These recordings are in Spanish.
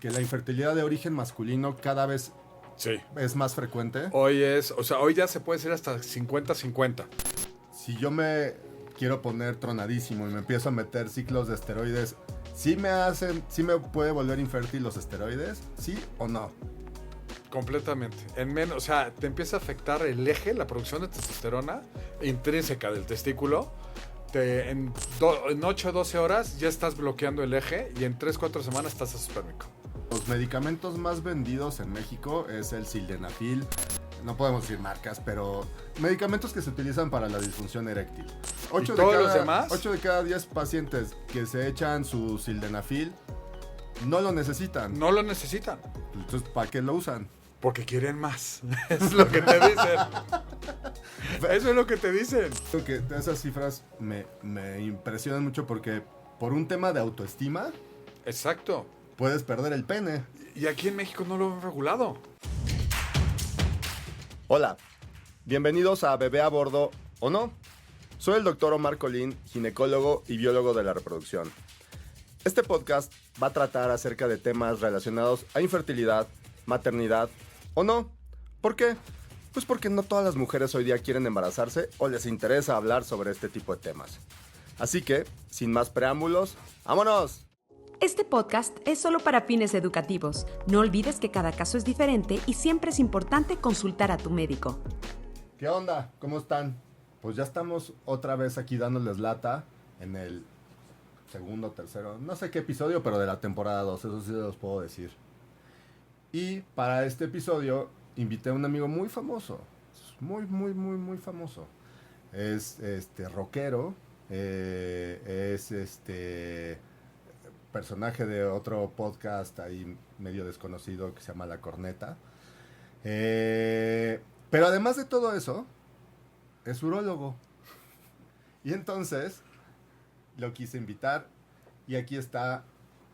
Que la infertilidad de origen masculino cada vez Sí. es más frecuente. Hoy ya se puede decir hasta 50-50. Si yo me quiero poner tronadísimo y me empiezo a meter ciclos de esteroides, ¿sí me puede volver infértil los esteroides? ¿Sí o no? Completamente. O sea, te empieza a afectar el eje, la producción de testosterona intrínseca del testículo. En 8 o 12 horas ya estás bloqueando el eje y en 3-4 semanas estás asespérmico. Los medicamentos más vendidos en México es el sildenafil. No podemos decir marcas, pero medicamentos que se utilizan para la disfunción eréctil. ¿Y todos los demás? 8 de cada 10 pacientes que se echan su sildenafil no lo necesitan. No lo necesitan. Entonces, ¿para qué lo usan? Porque quieren más. Es lo que te dicen. Eso es lo que te dicen. Creo que esas cifras me impresionan mucho porque por un tema de autoestima Exacto. puedes perder el pene. Y aquí en México no lo han regulado. Hola, bienvenidos a Bebé a Bordo o no. Soy el doctor Omar Colín, ginecólogo y biólogo de la reproducción. Este podcast va a tratar acerca de temas relacionados a infertilidad, maternidad o no. ¿Por qué? Pues porque no todas las mujeres hoy día quieren embarazarse o les interesa hablar sobre este tipo de temas. Así que, sin más preámbulos, ¡vámonos! Este podcast es solo para fines educativos. No olvides que cada caso es diferente y siempre es importante consultar a tu médico. ¿Qué onda? ¿Cómo están? Pues ya estamos otra vez aquí dándoles lata en el segundo, tercero, no sé qué episodio, pero de la temporada 2, eso sí los puedo decir. Y para este episodio invité a un amigo muy famoso, muy famoso. Es rockero, es personaje de otro podcast ahí medio desconocido que se llama La Corneta. Pero además de todo eso, es urólogo. Y entonces lo quise invitar y aquí está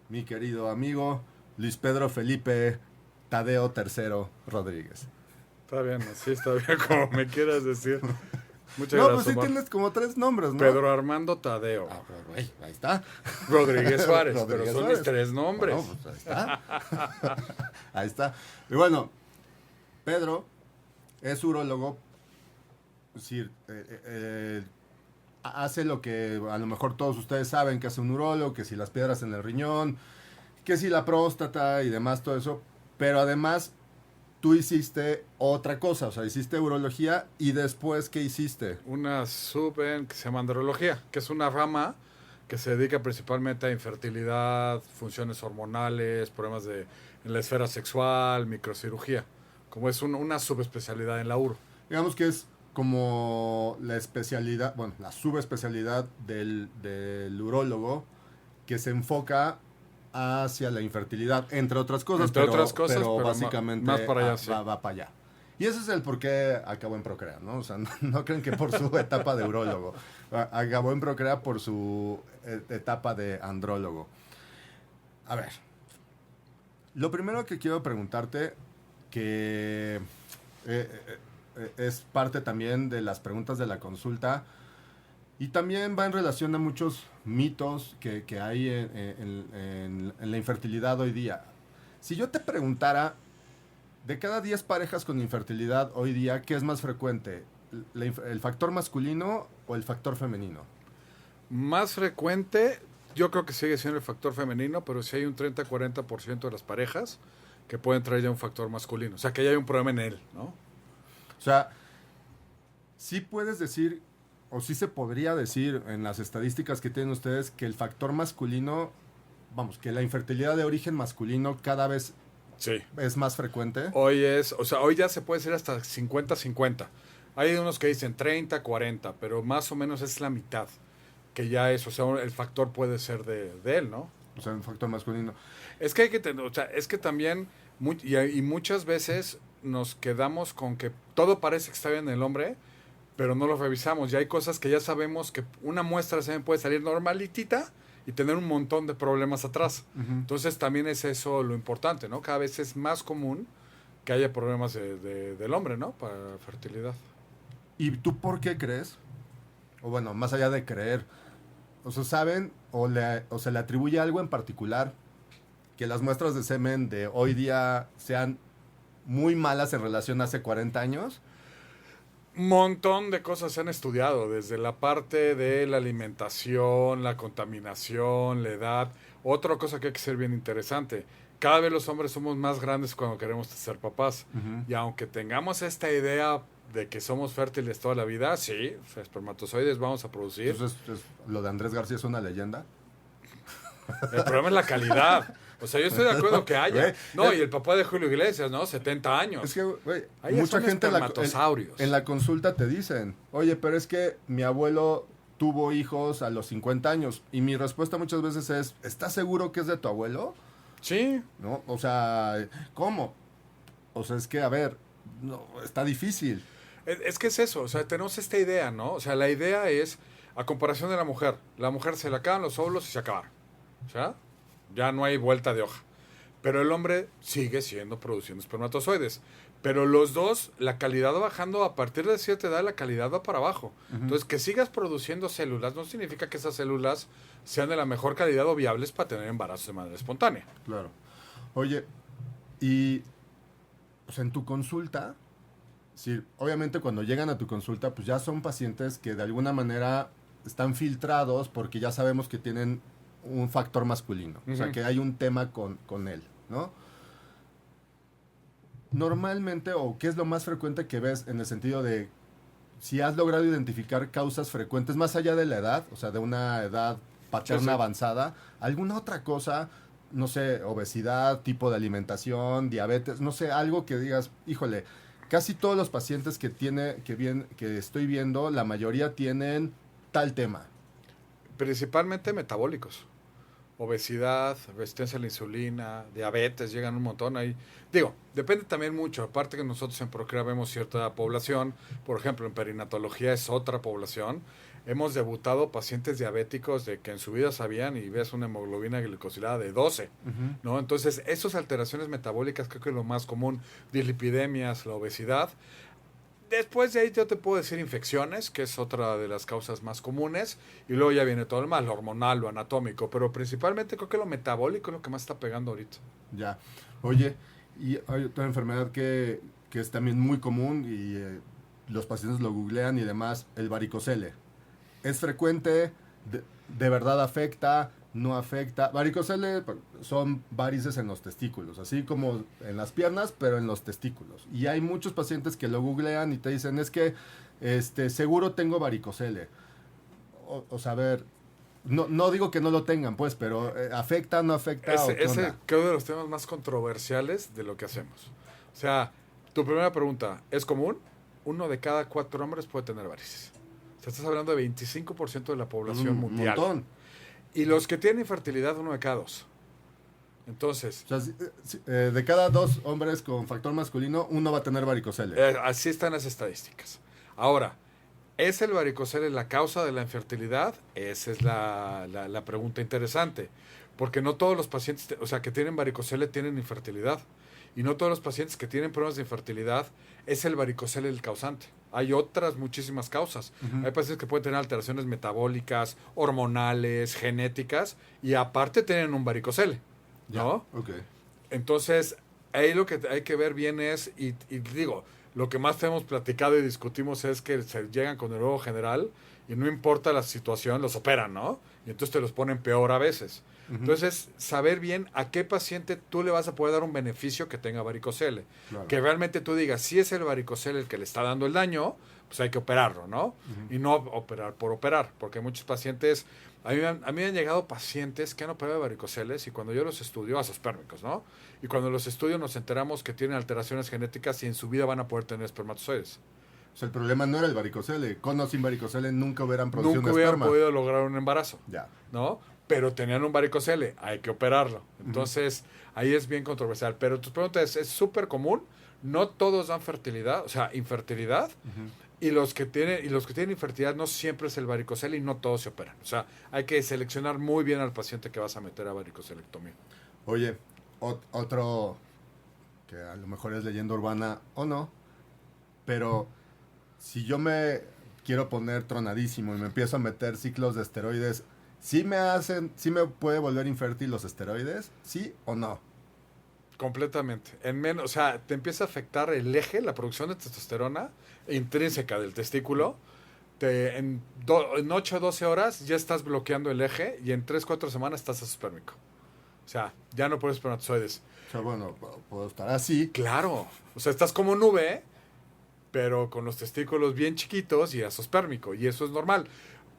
mi querido amigo Luis Pedro Felipe Tadeo III Rodríguez. Está bien, así está bien, como me quieras decir. Muchas No, gracias, pues sí Omar. tienes como 3 nombres, ¿no? Pedro Armando Tadeo. Ah, pero, ahí está. Rodríguez Suárez, Rodríguez pero son Suárez. mis 3 nombres. Bueno, pues ahí está. Ahí está. Y bueno, Pedro es urólogo. Es decir, hace lo que a lo mejor todos ustedes saben que hace un urólogo, que si las piedras en el riñón, que si la próstata y demás, todo eso. Pero además, tú hiciste otra cosa, o sea, hiciste urología y después, ¿qué hiciste? Una que se llama andrología, que es una rama que se dedica principalmente a infertilidad, funciones hormonales, problemas en la esfera sexual, microcirugía. Como es una subespecialidad en la uro. Digamos que es como la especialidad, bueno, la subespecialidad del urólogo que se enfoca hacia la infertilidad, entre otras cosas, pero básicamente más para allá, sí. va para allá. Y ese es el por qué acabó en Procrea, ¿no? O sea, no creen que por su etapa de urólogo. Acabó en Procrea por su etapa de andrólogo. A ver, lo primero que quiero preguntarte, que es parte también de las preguntas de la consulta y también va en relación a muchos mitos que hay en la infertilidad hoy día. Si yo te preguntara, de cada 10 parejas con infertilidad hoy día, ¿qué es más frecuente? ¿El factor masculino o el factor femenino? Más frecuente, yo creo que sigue siendo el factor femenino, pero sí hay un 30-40% de las parejas que pueden traer ya un factor masculino. O sea, que ya hay un problema en él, ¿no? O sea, sí puedes decir, o sí se podría decir en las estadísticas que tienen ustedes, que el factor masculino, vamos, que la infertilidad de origen masculino cada vez Sí. es más frecuente. Hoy ya se puede decir hasta 50-50. Hay unos que dicen 30-40, pero más o menos es la mitad. Que ya es, o sea, el factor puede ser de él, ¿no? O sea, un factor masculino. Es que hay que tener, o sea, es que también, y muchas veces nos quedamos con que todo parece que está bien en el hombre, pero no lo revisamos. Y hay cosas que ya sabemos que una muestra se puede salir normalitita y tener un montón de problemas atrás. Uh-huh. Entonces también es eso lo importante, ¿no? Cada vez es más común que haya problemas del hombre, ¿no? Para la fertilidad. ¿Y tú por qué crees? O bueno, más allá de creer, o sea, ¿saben o se le atribuye algo en particular que las muestras de semen de hoy día sean muy malas en relación a hace 40 años? Montón de cosas se han estudiado, desde la parte de la alimentación, la contaminación, la edad. Otra cosa que hay que ser bien interesante, cada vez los hombres somos más grandes cuando queremos ser papás. Y aunque tengamos esta idea de que somos fértiles toda la vida, sí, espermatozoides vamos a producir. Entonces, lo de Andrés García es una leyenda. El problema es la calidad. O sea, yo estoy de acuerdo que haya. Güey, No, y el papá de Julio Iglesias, ¿no? 70 años. Es que, güey, Ahí ya mucha son gente espermatosaurios. en la consulta te dicen, oye, pero es que mi abuelo tuvo hijos a los 50 años. Y mi respuesta muchas veces es, ¿estás seguro que es de tu abuelo? Sí. ¿No? O sea, ¿cómo? O sea, es que, a ver, no, está difícil. Es que es eso, o sea, tenemos esta idea, ¿no? O sea, la idea es, a comparación de la mujer se le acaban los óvulos y se acabaron. O sea, ya no hay vuelta de hoja. Pero el hombre sigue siendo produciendo espermatozoides. Pero los dos, la calidad va bajando a partir de cierta edad, la calidad va para abajo. Entonces, que sigas produciendo células no significa que esas células sean de la mejor calidad o viables para tener embarazos de manera espontánea. Claro. Oye, y o sea, en tu consulta, sí, obviamente cuando llegan a tu consulta, pues ya son pacientes que de alguna manera están filtrados porque ya sabemos que tienen un factor masculino. O sea, que hay un tema con él, ¿no? Normalmente, o qué es lo más frecuente que ves en el sentido de si has logrado identificar causas frecuentes más allá de la edad, o sea, de una edad paterna avanzada, alguna otra cosa, no sé, obesidad, tipo de alimentación, diabetes, no sé, algo que digas, híjole, casi todos los pacientes que estoy viendo, la mayoría tienen tal tema. Principalmente metabólicos. Obesidad, resistencia a la insulina, diabetes, llegan un montón ahí. Digo, depende también mucho. Aparte que nosotros en Procrea vemos cierta población, por ejemplo, en perinatología es otra población. Hemos debutado pacientes diabéticos de que en su vida sabían y ves una hemoglobina glicosilada de 12, ¿no? Entonces, esas alteraciones metabólicas creo que es lo más común, dislipidemias, la obesidad. Después de ahí yo te puedo decir infecciones, que es otra de las causas más comunes, y luego ya viene todo el mal, lo hormonal, lo anatómico, pero principalmente creo que lo metabólico es lo que más está pegando ahorita. Ya. Oye, y hay otra enfermedad que es también muy común y los pacientes lo googlean y demás, el varicocele. ¿Es frecuente? ¿De verdad afecta? ¿No afecta? Varicocele son varices en los testículos, así como en las piernas, pero en los testículos. Y hay muchos pacientes que lo googlean y te dicen, es que seguro tengo varicocele. O sea, a ver, no digo que no lo tengan, pues, pero ¿afecta, no afecta? Ese creo de los temas más controversiales de lo que hacemos. O sea, tu primera pregunta, ¿es común? 1 de cada 4 hombres puede tener varices. O sea, estás hablando de 25% de la población mundial. Un montón. Y los que tienen infertilidad, 1 de cada 2. Entonces, o sea, de cada 2 hombres con factor masculino, 1 va a tener varicocele. Así están las estadísticas. Ahora, ¿es el varicocele la causa de la infertilidad? Esa es la pregunta interesante. Porque no todos los pacientes, o sea, que tienen varicocele tienen infertilidad. Y no todos los pacientes que tienen problemas de infertilidad es el varicocele el causante. Hay otras muchísimas causas. Hay pacientes que pueden tener alteraciones metabólicas, hormonales, genéticas, y aparte tienen un varicocele, ¿no? Okay. Entonces, ahí lo que hay que ver bien es, y digo, lo que más hemos platicado y discutimos es que se llegan con el urologo general y no importa la situación, los operan, ¿no? Y entonces te los ponen peor a veces. Entonces, saber bien a qué paciente tú le vas a poder dar un beneficio que tenga varicocele. Claro. Que realmente tú digas, si es el varicocele el que le está dando el daño, pues hay que operarlo, ¿no? Y no operar por operar, porque muchos pacientes, a mí me han llegado pacientes que han operado de varicoceles y cuando yo los estudio, azospérmicos, ¿no? Y cuando los estudio nos enteramos que tienen alteraciones genéticas y en su vida van a poder tener espermatozoides. O sea, el problema no era el varicocele. Con o sin varicocele nunca hubieran producido nunca un hubieran esperma. podido lograr un embarazo. Ya. ¿No? Pero tenían un varicocele, hay que operarlo. Entonces, ahí es bien controversial. Pero tu pregunta es súper común. No todos dan fertilidad, o sea, infertilidad. Y los que tienen infertilidad no siempre es el varicocele y no todos se operan. O sea, hay que seleccionar muy bien al paciente que vas a meter a varicocelectomía. Oye, otro que a lo mejor es leyenda urbana o no, pero si yo me quiero poner tronadísimo y me empiezo a meter ciclos de esteroides, ¿sí me puede volver infértil los esteroides? ¿Sí o no? Completamente. O sea, te empieza a afectar el eje, la producción de testosterona intrínseca del testículo. En 8 o 12 horas ya estás bloqueando el eje y en 3 4 semanas estás azospérmico. O sea, ya no produces espermatozoides. O sea, bueno, puedo estar así. Claro. O sea, estás como nube, pero con los testículos bien chiquitos y azospérmico. Y eso es normal.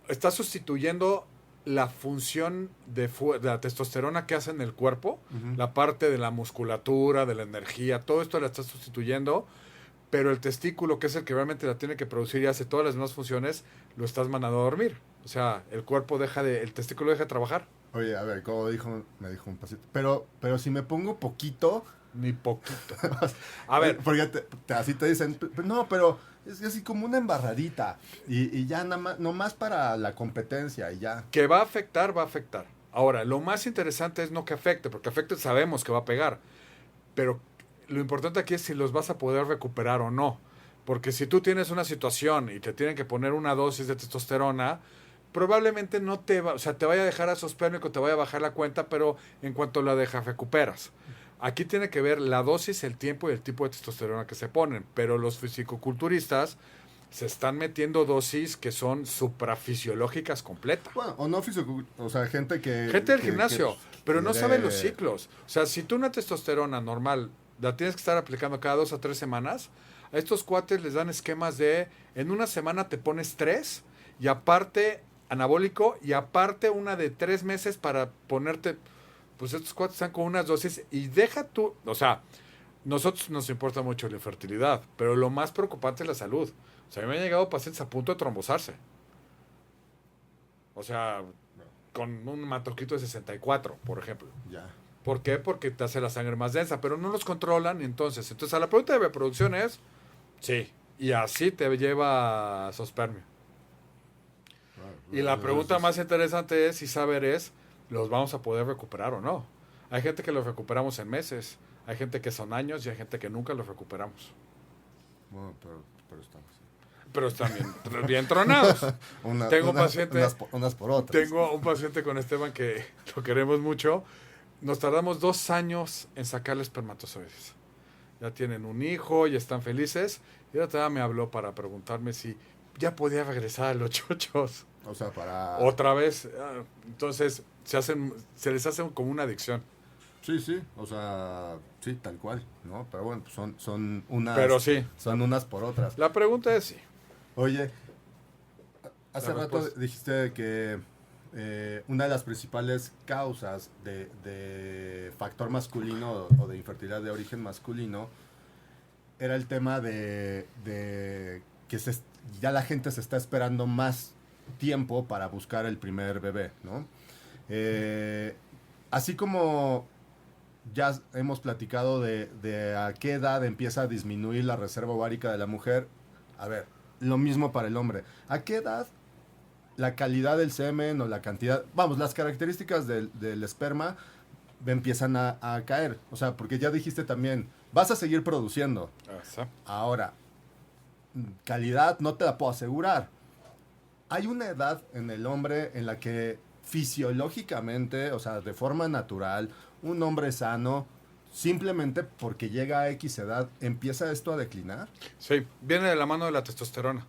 Estás sustituyendo la función de la testosterona que hace en el cuerpo, la parte de la musculatura, de la energía, todo esto la estás sustituyendo, pero el testículo, que es el que realmente la tiene que producir y hace todas las demás funciones, lo estás mandando a dormir. O sea, el testículo deja de trabajar. Oye, a ver, como me dijo un paciente, pero si me pongo poquito... Ni poquito. A ver. Porque así te dicen, no, pero es así como una embarradita y ya nada más, nomás para la competencia y ya. Que va a afectar, va a afectar. Ahora, lo más interesante es no que afecte, porque afecte sabemos que va a pegar, pero lo importante aquí es si los vas a poder recuperar o no. Porque si tú tienes una situación y te tienen que poner una dosis de testosterona, probablemente no te va, o sea, te vaya a dejar azospérmico, te vaya a bajar la cuenta, pero en cuanto la dejas, recuperas. Aquí tiene que ver la dosis, el tiempo y el tipo de testosterona que se ponen, pero los fisicoculturistas se están metiendo dosis que son suprafisiológicas completas. Bueno, o no o sea, gente del gimnasio, pero no sabe los ciclos. O sea, si tú una testosterona normal la tienes que estar aplicando cada 2 a 3 semanas, a estos cuates les dan esquemas de, en una semana te pones 3, y aparte anabólico, y aparte una de 3 meses para ponerte... Pues estos cuates están con unas dosis y deja tú, o sea, nosotros nos importa mucho la infertilidad, pero lo más preocupante es la salud. O sea, a mí me han llegado pacientes a punto de trombosarse. O sea, con un hematocrito de 64, por ejemplo. Ya. ¿Por qué? Porque te hace la sangre más densa, pero no los controlan y entonces a la pregunta de reproducción es, sí, y así te lleva a azoospermia. Y la pregunta más interesante es, y saber es, ¿los vamos a poder recuperar o no? Hay gente que los recuperamos en meses, hay gente que son años y hay gente que nunca los recuperamos. Bueno, pero estamos... Pero están bien tronados. Tengo un paciente... Unas por otras. Tengo un paciente con Esteban que lo queremos mucho. Nos tardamos 2 años en sacarle espermatozoides. Ya tienen un hijo, ya están felices. Y otra me habló para preguntarme si ya podía regresar a los chochos. O sea, para... Otra vez. Entonces, se les hace como una adicción. Sí, o sea, sí, tal cual, ¿no? Pero bueno, pues son unas... Pero sí. Son unas por otras. La pregunta es sí. Oye, hace rato dijiste que una de las principales causas de factor masculino o de infertilidad de origen masculino era el tema de que ya la gente se está esperando más tiempo para buscar el primer bebé, ¿no? Así como ya hemos platicado de a qué edad empieza a disminuir la reserva ovárica de la mujer, a ver, lo mismo para el hombre. ¿A qué edad la calidad del semen o la cantidad, vamos, las características del esperma empiezan a caer? O sea, porque ya dijiste también, vas a seguir produciendo. Ahora, calidad no te la puedo asegurar. Hay una edad en el hombre en la que fisiológicamente, o sea, de forma natural, un hombre sano, simplemente porque llega a X edad, ¿empieza esto a declinar? Sí, viene de la mano de la testosterona.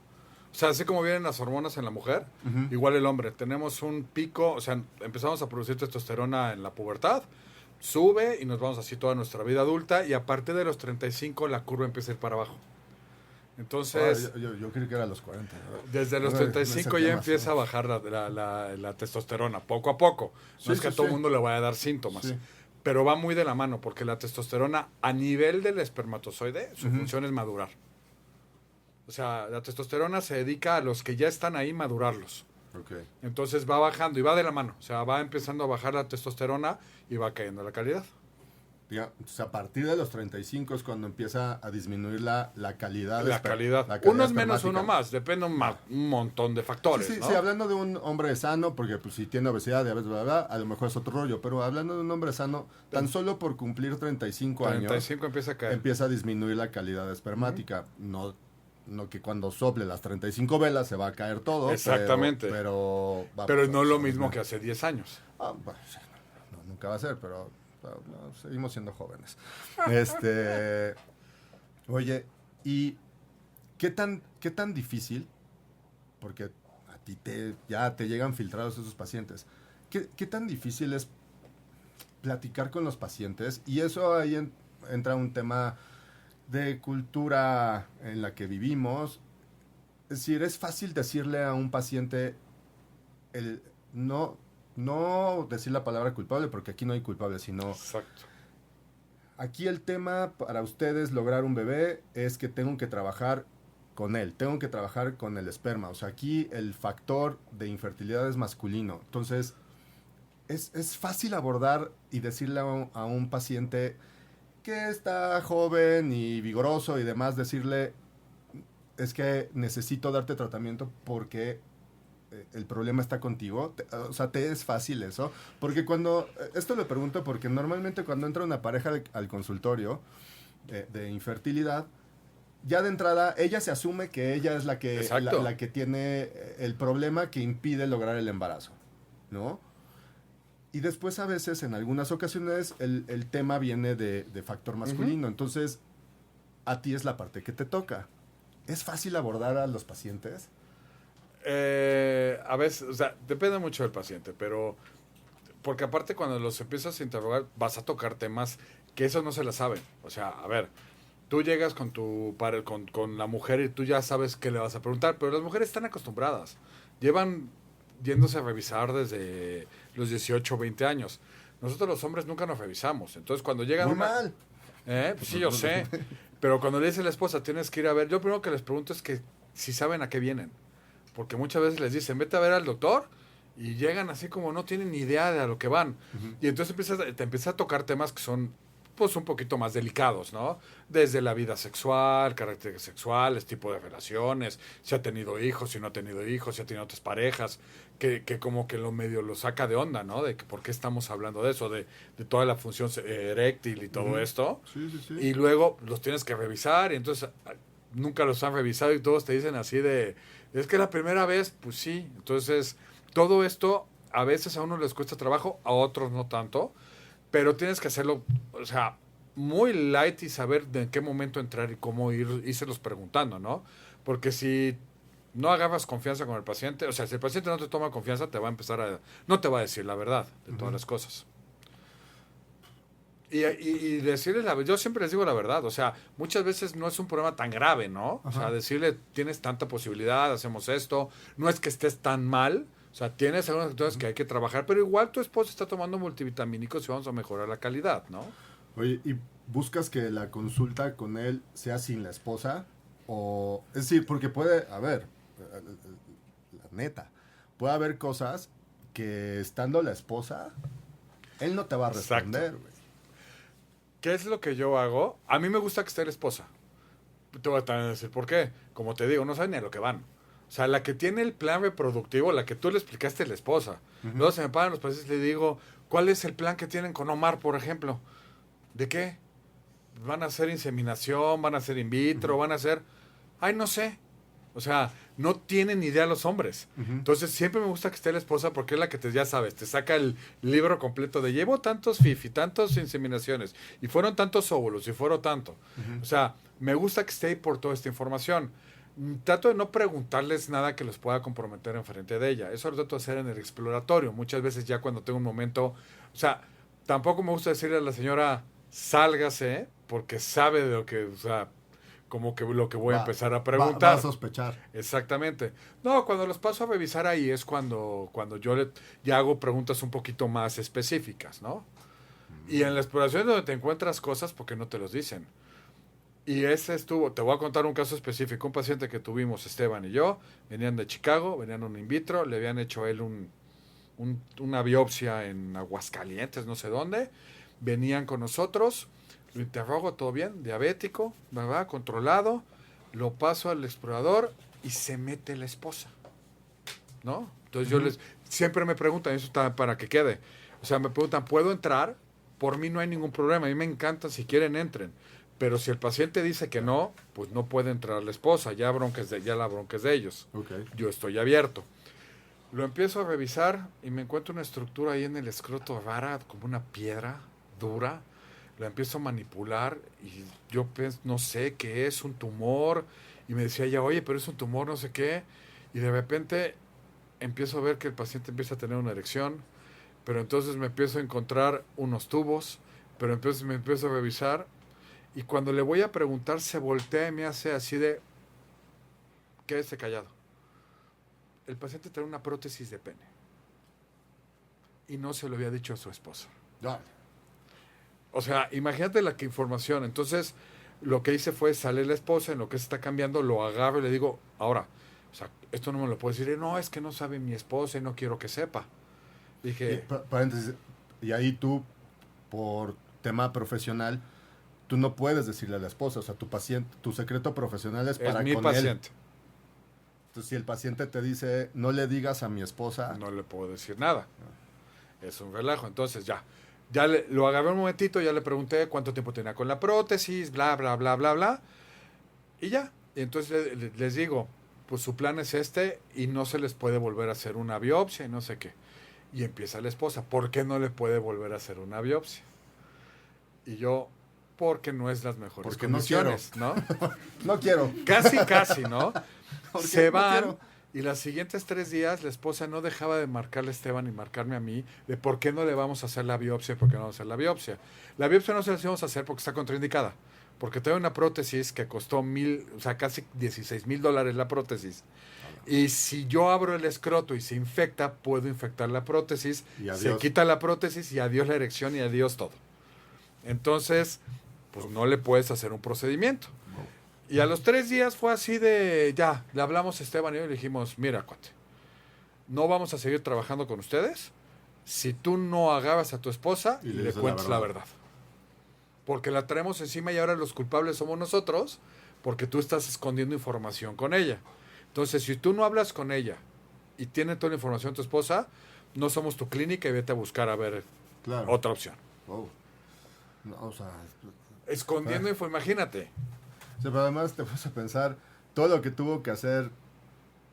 O sea, así como vienen las hormonas en la mujer, igual el hombre. Tenemos un pico, o sea, empezamos a producir testosterona en la pubertad, sube y nos vamos así toda nuestra vida adulta, y a partir de los 35 la curva empieza a ir para abajo. Entonces... Yo creí que era a los 40. Desde los 35 ya empieza a bajar la testosterona, poco a poco. No es que a todo el mundo le vaya a dar síntomas. Sí. Pero va muy de la mano, porque la testosterona a nivel del espermatozoide, su función es madurar. O sea, la testosterona se dedica a los que ya están ahí madurarlos. Okay. Entonces va bajando y va de la mano. O sea, va empezando a bajar la testosterona y va cayendo la calidad. Entonces, a partir de los 35 es cuando empieza a disminuir la calidad. La calidad. Uno es menos, uno más. Depende un montón de factores. Sí, ¿no? Sí, hablando de un hombre sano, porque pues, si tiene obesidad, diabetes, bla, bla, a lo mejor es otro rollo. Pero hablando de un hombre sano, tan solo por cumplir 35 años, empieza a caer. Empieza a disminuir la calidad espermática. No no que cuando sople las 35 velas se va a caer todo. Exactamente. Pero no es lo mismo que hace 10 años. Bueno, nunca va a ser, pero no, seguimos siendo jóvenes. Oye, ¿y qué tan difícil? Porque a ti ya te llegan filtrados esos pacientes. ¿Qué tan difícil es platicar con los pacientes? Y eso ahí entra un tema de cultura en la que vivimos. Es decir, es fácil decirle a un paciente no decir la palabra culpable, porque aquí no hay culpable, sino... Exacto. Aquí el tema para ustedes lograr un bebé es que tengo que trabajar con él, tengo que trabajar con el esperma. O sea, aquí el factor de infertilidad es masculino. Entonces, es fácil abordar y decirle a un paciente que está joven y vigoroso y demás, decirle, es que necesito darte tratamiento porque el problema está contigo. O sea, te es fácil eso. Porque esto lo pregunto porque normalmente cuando entra una pareja al consultorio de infertilidad, ya de entrada ella se asume que ella es la que tiene el problema que impide lograr el embarazo, ¿no? Y después a veces, en algunas ocasiones, el tema viene de factor masculino. Entonces, a ti es la parte que te toca. ¿Es fácil abordar a los pacientes? A veces, o sea, depende mucho del paciente, pero porque aparte cuando los empiezas a interrogar vas a tocar temas que eso no se la saben. O sea, a ver, tú llegas con con la mujer y tú ya sabes qué le vas a preguntar, pero las mujeres están acostumbradas. Llevan yéndose a revisar desde los 18 o 20 años. Nosotros los hombres nunca nos revisamos. Entonces cuando llegan Muy mal. Pues sí, yo sé. Pero cuando le dice la esposa, tienes que ir a ver, yo lo primero que les pregunto es que si saben a qué vienen. Porque muchas veces les dicen, vete a ver al doctor, y llegan así como no tienen ni idea de a lo que van. Y entonces te empieza a tocar temas que son pues un poquito más delicados, ¿no? Desde la vida sexual, caracteres sexuales, tipo de relaciones, si ha tenido hijos, si no ha tenido hijos, si ha tenido otras parejas, que como que lo medio lo saca de onda, ¿no? De que por qué estamos hablando de eso, de toda la función eréctil y todo esto. Sí. Y luego los tienes que revisar y entonces nunca los han revisado y todos te dicen así de, es que la primera vez, pues sí. Entonces, todo esto a veces a unos les cuesta trabajo, a otros no tanto, pero tienes que hacerlo, o sea, muy light y saber de en qué momento entrar y cómo irselos preguntando, ¿no? Porque si no agarras confianza con el paciente, o sea, si el paciente no te toma confianza, no te va a decir la verdad de todas las cosas. Y decirles yo siempre les digo la verdad, o sea, muchas veces no es un problema tan grave, ¿no? O sea, decirle, tienes tanta posibilidad, hacemos esto, no es que estés tan mal, o sea, tienes algunas actitudes que hay que trabajar, pero igual tu esposa está tomando multivitamínicos y vamos a mejorar la calidad, ¿no? Oye, ¿y buscas que la consulta con él sea sin la esposa? O, es decir, porque puede, a ver, la neta, puede haber cosas que estando la esposa, él no te va a responder, güey. ¿Qué es lo que yo hago? A mí me gusta que esté la esposa. Te voy a también decir por qué. Como te digo, no saben ni a lo que van. O sea, la que tiene el plan reproductivo, la que tú le explicaste es la esposa. Luego se me paran los pacientes y le digo, ¿cuál es el plan que tienen con Omar, por ejemplo? ¿De qué? ¿Van a hacer inseminación? ¿Van a hacer in vitro? ¿Van a hacer...? Ay, no sé. O sea, no tienen ni idea los hombres. Entonces, siempre me gusta que esté la esposa porque es la que ya sabes, te saca el libro completo de llevo tantos FIFI, tantas inseminaciones, y fueron tantos óvulos, y fueron tanto. O sea, me gusta que esté ahí por toda esta información. Trato de no preguntarles nada que los pueda comprometer en frente de ella. Eso lo trato de hacer en el exploratorio. Muchas veces ya cuando tengo un momento... O sea, tampoco me gusta decirle a la señora, sálgase, porque sabe de lo que... O sea, como que lo que voy a empezar a preguntar. Va a sospechar. Exactamente. No, cuando los paso a revisar ahí es cuando yo ya hago preguntas un poquito más específicas, ¿no? Y en la exploración es donde te encuentras cosas porque no te los dicen. Y te voy a contar un caso específico. Un paciente que tuvimos, Esteban y yo, venían de Chicago, venían a un in vitro, le habían hecho a él una biopsia en Aguascalientes, no sé dónde. Venían con nosotros, lo interrogo, todo bien, diabético, ¿verdad? Controlado, lo paso al explorador y se mete la esposa, ¿no? Entonces siempre me preguntan, eso está para que quede. O sea, me preguntan, ¿puedo entrar? Por mí no hay ningún problema, a mí me encantan, si quieren entren. Pero si el paciente dice que no, pues no puede entrar la esposa, ya la bronca es de ellos. Okay. Yo estoy abierto. Lo empiezo a revisar y me encuentro una estructura ahí en el escroto rara, como una piedra dura. La empiezo a manipular y yo no sé qué es, un tumor. Y me decía ella, oye, pero es un tumor, no sé qué. Y de repente empiezo a ver que el paciente empieza a tener una erección, pero entonces me empiezo a encontrar unos tubos, pero entonces me empiezo a revisar y cuando le voy a preguntar se voltea y me hace así de, quédese callado. El paciente trae una prótesis de pene y no se lo había dicho a su esposa. Dale. O sea, imagínate la que información. Entonces, lo que hice fue, sale la esposa, en lo que se está cambiando, lo agarro y le digo, ahora, o sea, esto no me lo puedes decir. No, es que no sabe mi esposa y no quiero que sepa. Dije, Paréntesis, y ahí tú, por tema profesional, tú no puedes decirle a la esposa, o sea, tu secreto profesional es para es mi con paciente. él. Entonces, si el paciente te dice, no le digas a mi esposa... No le puedo decir nada. Es un relajo. Entonces, lo agarré un momentito, ya le pregunté cuánto tiempo tenía con la prótesis, bla, bla, bla, bla, bla. Y ya. Y entonces les digo, pues su plan es este y no se les puede volver a hacer una biopsia y no sé qué. Y empieza la esposa, ¿por qué no le puede volver a hacer una biopsia? Y yo, porque no es las mejores Porque condiciones, no ¿no? No quiero. Casi, ¿no? Porque Se no van quiero. y los siguientes 3 días la esposa no dejaba de marcarle a Esteban y marcarme a mí de por qué no le vamos a hacer la biopsia, por qué no vamos a hacer la biopsia. La biopsia no se la íbamos a hacer porque está contraindicada, porque trae una prótesis que costó casi $16,000 la prótesis. Y si yo abro el escroto y se infecta, puedo infectar la prótesis, se quita la prótesis y adiós la erección y adiós todo. Entonces, pues no le puedes hacer un procedimiento. Y a los 3 días fue así de, ya, le hablamos a Esteban y yo le dijimos, mira, cuate, no vamos a seguir trabajando con ustedes si tú no agarras a tu esposa y le cuentas la verdad. Porque la traemos encima y ahora los culpables somos nosotros porque tú estás escondiendo información con ella. Entonces, si tú no hablas con ella y tiene toda la información tu esposa, no somos tu clínica y vete a buscar a ver otra opción. Oh. No, o sea, escondiendo imagínate. O sea, pero además te vas a pensar todo lo que tuvo que hacer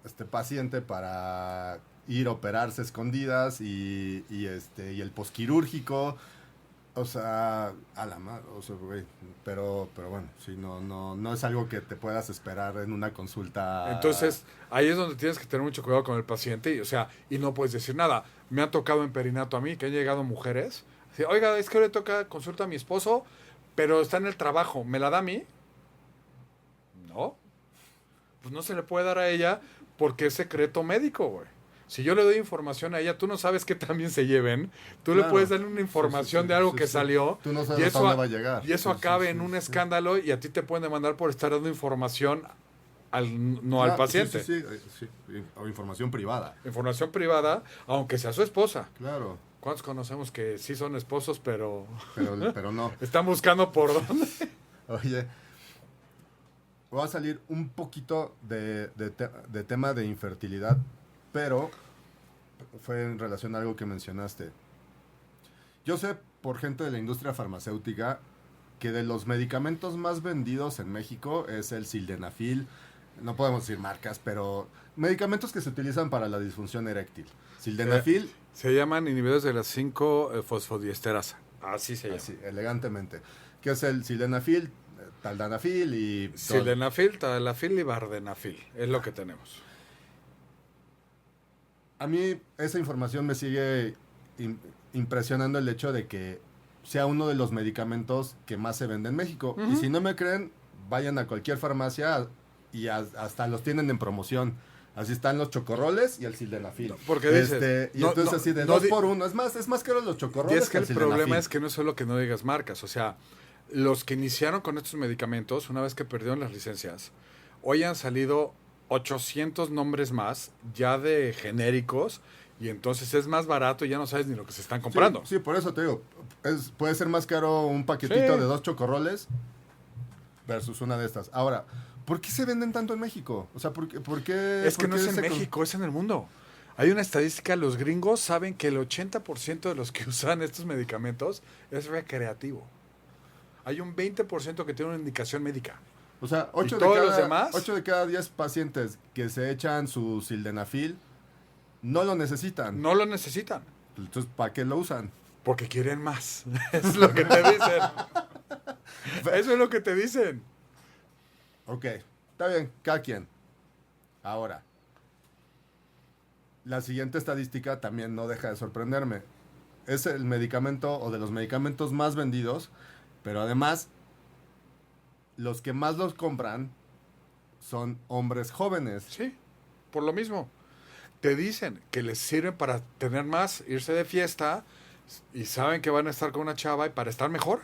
este paciente para ir a operarse escondidas y el posquirúrgico. O sea, a la madre, o sea, güey, pero bueno, sí, no es algo que te puedas esperar en una consulta. Entonces, ahí es donde tienes que tener mucho cuidado con el paciente, y no puedes decir nada. Me ha tocado en perinato a mí, que han llegado mujeres, así, oiga, es que le toca consulta a mi esposo, pero está en el trabajo, ¿me la da a mí? No, pues no se le puede dar a ella porque es secreto médico, güey. Si yo le doy información a ella, tú no sabes qué también se lleven. Tú le puedes darle una información de algo que salió. Tú no sabes a dónde va a llegar. Y eso acabe en un escándalo y a ti te pueden demandar por estar dando información al paciente. Sí, o información privada. Información privada, aunque sea su esposa. Claro. ¿Cuántos conocemos que sí son esposos, pero no? Están buscando por dónde. Oye, voy a salir un poquito de tema de infertilidad, pero fue en relación a algo que mencionaste. Yo sé por gente de la industria farmacéutica que de los medicamentos más vendidos en México es el sildenafil. No podemos decir marcas, pero medicamentos que se utilizan para la disfunción eréctil. Sildenafil. Se llaman inhibidores de las 5-fosfodiesterasa. Así se llama. Así, elegantemente. Que es el sildenafil, taldanafil y... Sildenafil, tadalafil y vardenafil. Es lo que tenemos. A mí esa información me sigue impresionando el hecho de que sea uno de los medicamentos que más se vende en México. Uh-huh. Y si no me creen, vayan a cualquier farmacia y hasta los tienen en promoción. Así están los chocorroles y el sildenafil. No, porque dices... y entonces así de 2 por 1. Es más caro los chocorroles. Y es que el problema es que no es solo que no digas marcas. O sea, los que iniciaron con estos medicamentos, una vez que perdieron las licencias, hoy han salido 800 nombres más, ya de genéricos, y entonces es más barato y ya no sabes ni lo que se están comprando. Sí, por eso te digo, puede ser más caro un paquetito de 2 chocorroles versus una de estas. Ahora, ¿por qué se venden tanto en México? O sea, ¿por qué? Es que no es en México, es en el mundo. Hay una estadística, los gringos saben que el 80% de los que usan estos medicamentos es recreativo. Hay un 20% que tiene una indicación médica. O sea, ¿Y todos los demás? 8 de cada 10 pacientes que se echan su sildenafil no lo necesitan. No lo necesitan. Entonces, ¿para qué lo usan? Porque quieren más. Es lo que te dicen. Eso es lo que te dicen. Ok, está bien, cada quien. Ahora, la siguiente estadística también no deja de sorprenderme. Es el medicamento o de los medicamentos más vendidos, pero además, los que más los compran son hombres jóvenes. Sí, por lo mismo. Te dicen que les sirven para tener más, irse de fiesta y saben que van a estar con una chava y para estar mejor.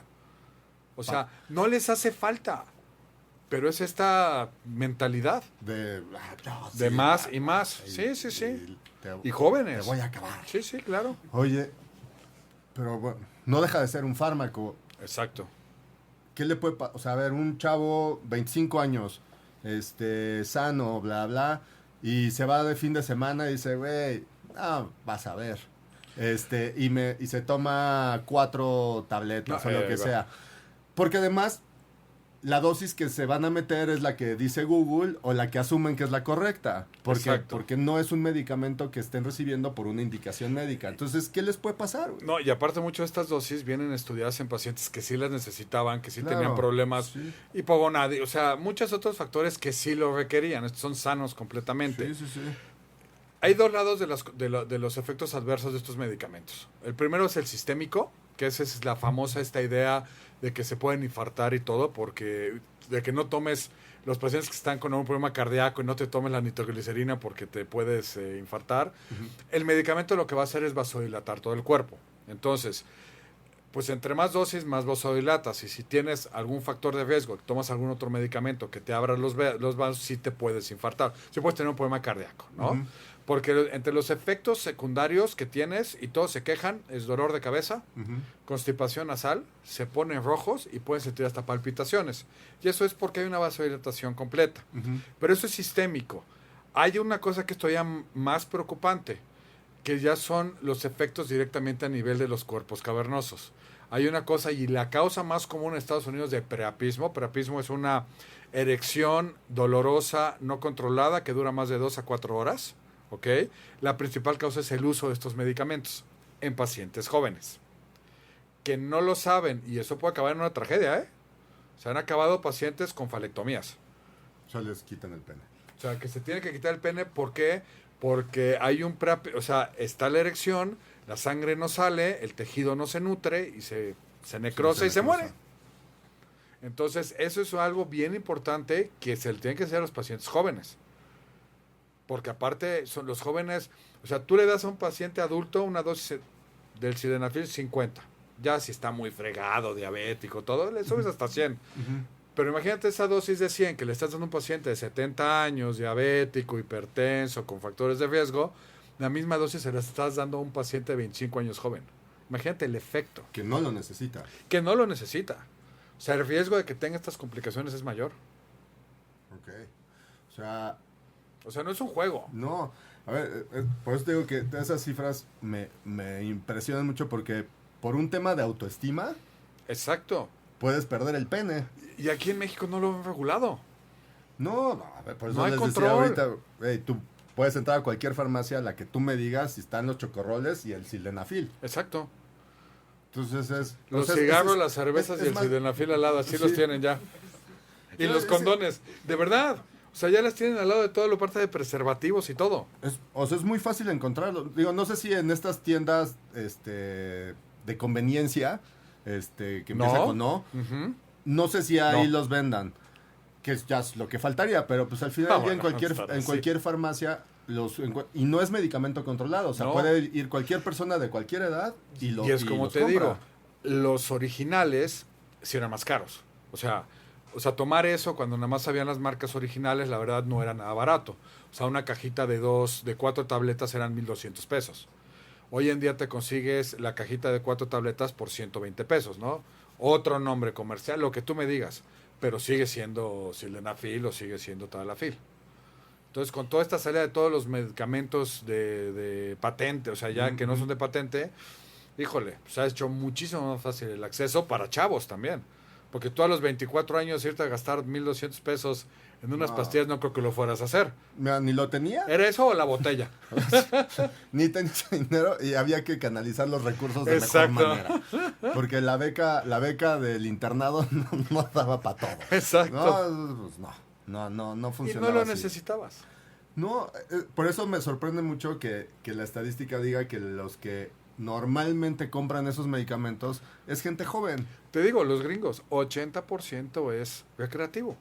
O sea, no les hace falta. Pero es esta mentalidad De de más y más. Sí. Y jóvenes. Te voy a acabar. Sí, claro. Oye, pero bueno, no deja de ser un fármaco. Exacto. ¿Qué le puede pasar? O sea, a ver, un chavo, 25 años, sano, bla, bla, y se va de fin de semana y dice, güey, vas a ver. Y se toma 4 tabletas o lo que sea. Porque además, la dosis que se van a meter es la que dice Google o la que asumen que es la correcta. Porque no es un medicamento que estén recibiendo por una indicación médica. Entonces, ¿qué les puede pasar, güey? No, y aparte mucho de estas dosis vienen estudiadas en pacientes que sí las necesitaban, que sí Claro, tenían problemas, sí. hipogonadia, o sea, muchos otros factores que sí lo requerían. Estos son sanos completamente. Sí. Hay dos lados de los efectos adversos de estos medicamentos. El primero es el sistémico, que esa es la famosa esta idea de que se pueden infartar y todo, porque de que no tomes los pacientes que están con un problema cardíaco y no te tomes la nitroglicerina porque te puedes infartar. Uh-huh. El medicamento lo que va a hacer es vasodilatar todo el cuerpo. Entonces, pues entre más dosis, más vasodilatas. Y si tienes algún factor de riesgo, tomas algún otro medicamento que te abra los vasos, sí te puedes infartar. Sí puedes tener un problema cardíaco, ¿no? Uh-huh. Porque entre los efectos secundarios que tienes, y todos se quejan, es dolor de cabeza, uh-huh, constipación nasal, se ponen rojos y pueden sentir hasta palpitaciones. Y eso es porque hay una vasodilatación completa. Uh-huh. Pero eso es sistémico. Hay una cosa que es todavía más preocupante, que ya son los efectos directamente a nivel de los cuerpos cavernosos. Hay una cosa, y la causa más común en Estados Unidos de priapismo. Priapismo es una erección dolorosa no controlada que dura más de 2 a 4 horas. ¿Ok? La principal causa es el uso de estos medicamentos en pacientes jóvenes que no lo saben, y eso puede acabar en una tragedia, ¿eh? Se han acabado pacientes con falectomías. O sea, les quitan el pene. O sea, que se tiene que quitar el pene, ¿por qué? Porque hay o sea, está la erección, la sangre no sale, el tejido no se nutre y se necrosa y se muere. Entonces, eso es algo bien importante que se le tiene que hacer a los pacientes jóvenes. Porque aparte, son los jóvenes, o sea, tú le das a un paciente adulto una dosis del sildenafil 50. Ya si está muy fregado, diabético, todo, le subes hasta 100. Uh-huh. Pero imagínate esa dosis de 100 que le estás dando a un paciente de 70 años, diabético, hipertenso, con factores de riesgo, la misma dosis se la estás dando a un paciente de 25 años joven. Imagínate el efecto. Que no lo necesita. Que no lo necesita. O sea, el riesgo de que tenga estas complicaciones es mayor. Ok. O sea, no es un juego. No, a ver, por eso te digo que esas cifras me impresionan mucho porque por un tema de autoestima... Exacto. Puedes perder el pene. Y aquí en México no lo han regulado. No, a ver, por eso no hay les control. decía ahorita, tú puedes entrar a cualquier farmacia a la que tú me digas si están los chocorroles y el sildenafil. Exacto. Entonces los cigarros, las cervezas y el sildenafil al lado, así sí. Los tienen ya. Y los condones, de verdad. O sea, ya las tienen al lado de todo lo parte de preservativos y todo. Es muy fácil encontrarlo. Digo, no sé si en estas tiendas de conveniencia, que empieza con no, uh-huh, no sé si ahí los vendan, que es ya lo que faltaría, pero pues al final en cualquier farmacia y no es medicamento controlado, o sea, puede ir cualquier persona de cualquier edad y es como te digo, los originales sí eran más caros. O sea, tomar eso cuando nada más habían las marcas originales, la verdad no era nada barato. O sea, una cajita de 4 tabletas eran 1,200 pesos. Hoy en día te consigues la cajita de 4 tabletas por 120 pesos, ¿no? Otro nombre comercial, lo que tú me digas. Pero sigue siendo sildenafil o sigue siendo tadalafil. Entonces, con toda esta salida de todos los medicamentos de patente, o sea, ya que no son de patente, híjole, se ha hecho muchísimo más fácil el acceso para chavos también. Porque tú a los 24 años irte a gastar 1,200 pesos en unas pastillas, no creo que lo fueras a hacer. Mira, ni lo tenía. ¿Era eso o la botella? Ni tenía dinero y había que canalizar los recursos de Exacto. mejor manera. Porque la beca del internado no daba para todo. Exacto. No, pues no Y funcionaba no lo así. necesitabas. No, por eso me sorprende mucho que la estadística diga que los que normalmente compran esos medicamentos es gente joven. Te digo, los gringos, 80% es recreativo.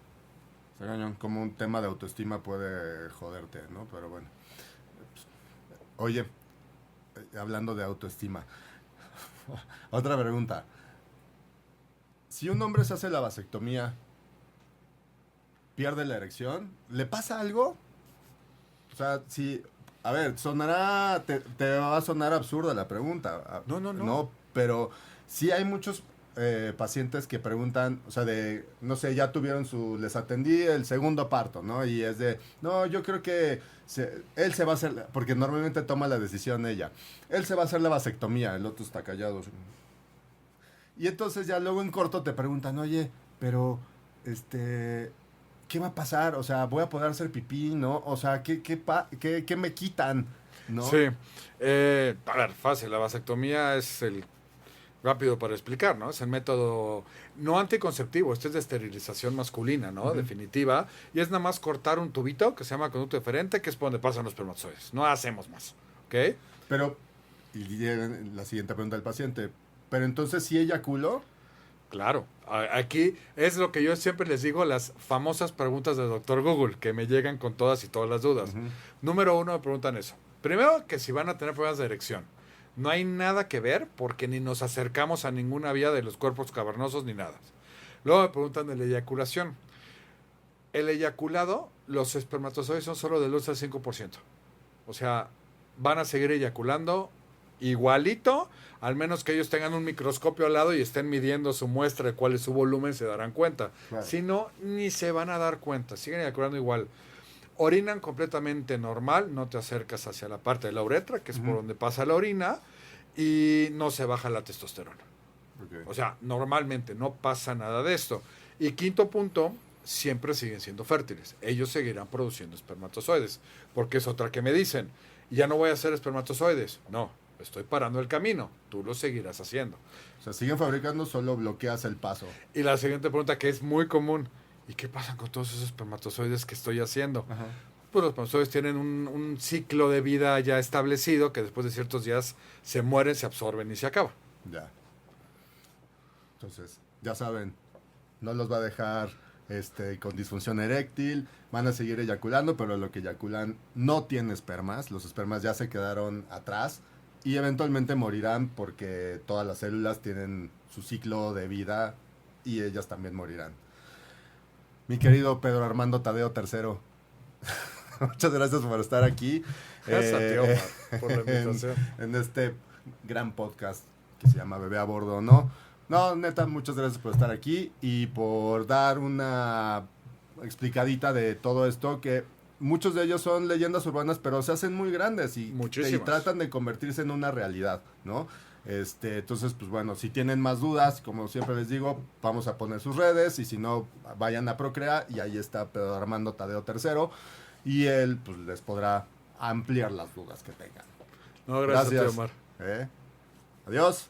O sea, cañón, como un tema de autoestima puede joderte, ¿no? Pero bueno. Oye, hablando de autoestima, otra pregunta. Si un hombre se hace la vasectomía, ¿pierde la erección? ¿Le pasa algo? O sea, si... A ver, sonará... Te va a sonar absurda la pregunta. No. No, pero sí hay muchos pacientes que preguntan, o sea, no sé, ya tuvieron les atendí el segundo parto, ¿no? Y es de, no, yo creo que él se va a hacer, porque normalmente toma la decisión ella. Él se va a hacer la vasectomía, el otro está callado. Y entonces ya luego en corto te preguntan, oye, pero, ¿qué va a pasar? O sea, ¿voy a poder hacer pipí, no? O sea, ¿qué me quitan? ¿No? Sí. A ver, fácil. La vasectomía es el rápido para explicar, ¿no? Es el método no anticonceptivo, este es de esterilización masculina, ¿no? Definitiva. Y es nada más cortar un tubito que se llama conducto deferente, que es por donde pasan los espermatozoides. No hacemos más, ¿ok? Pero, y la siguiente pregunta del paciente, pero entonces, ¿sí eyaculó? Claro, aquí es lo que yo siempre les digo, las famosas preguntas de Doctor Google, que me llegan con todas y todas las dudas. Número 1, me preguntan eso. Primero, que si van a tener problemas de erección. No hay nada que ver porque ni nos acercamos a ninguna vía de los cuerpos cavernosos ni nada. Luego me preguntan de la eyaculación. El eyaculado, los espermatozoides son solo del 11 al 5%. O sea, van a seguir eyaculando igualito, al menos que ellos tengan un microscopio al lado y estén midiendo su muestra de cuál es su volumen, se darán cuenta. Claro. Si no, ni se van a dar cuenta, siguen eyaculando igual. Orinan completamente normal, no te acercas hacia la parte de la uretra, que es por donde pasa la orina, y no se baja la testosterona. Okay. O sea, normalmente no pasa nada de esto. Y quinto punto, siempre siguen siendo fértiles. Ellos seguirán produciendo espermatozoides, porque es otra que me dicen, ya no voy a hacer espermatozoides. No, estoy parando el camino, tú lo seguirás haciendo. O sea, siguen fabricando, solo bloqueas el paso. Y la siguiente pregunta, que es muy común, ¿y qué pasa con todos esos espermatozoides que estoy haciendo? Ajá. Pues los espermatozoides tienen un ciclo de vida ya establecido, que después de ciertos días se mueren, se absorben y se acaba. Ya. Entonces, ya saben, no los va a dejar con disfunción eréctil, van a seguir eyaculando, pero lo que eyaculan no tiene espermas, los espermas ya se quedaron atrás y eventualmente morirán porque todas las células tienen su ciclo de vida y ellas también morirán. Mi querido Pedro Armando Tadeo III, muchas gracias por estar aquí. Gracias a ti, Omar, por la invitación. En este gran podcast que se llama Bebé a Bordo, ¿no? No, neta, muchas gracias por estar aquí y por dar una explicadita de todo esto, que muchos de ellos son leyendas urbanas, pero se hacen muy grandes y tratan de convertirse en una realidad, ¿no? Entonces, pues bueno, si tienen más dudas, como siempre les digo, vamos a poner sus redes y si no, vayan a Procrea y ahí está Pedro Armando Tadeo III y él pues les podrá ampliar las dudas que tengan. No, gracias a ti, Omar. Adiós.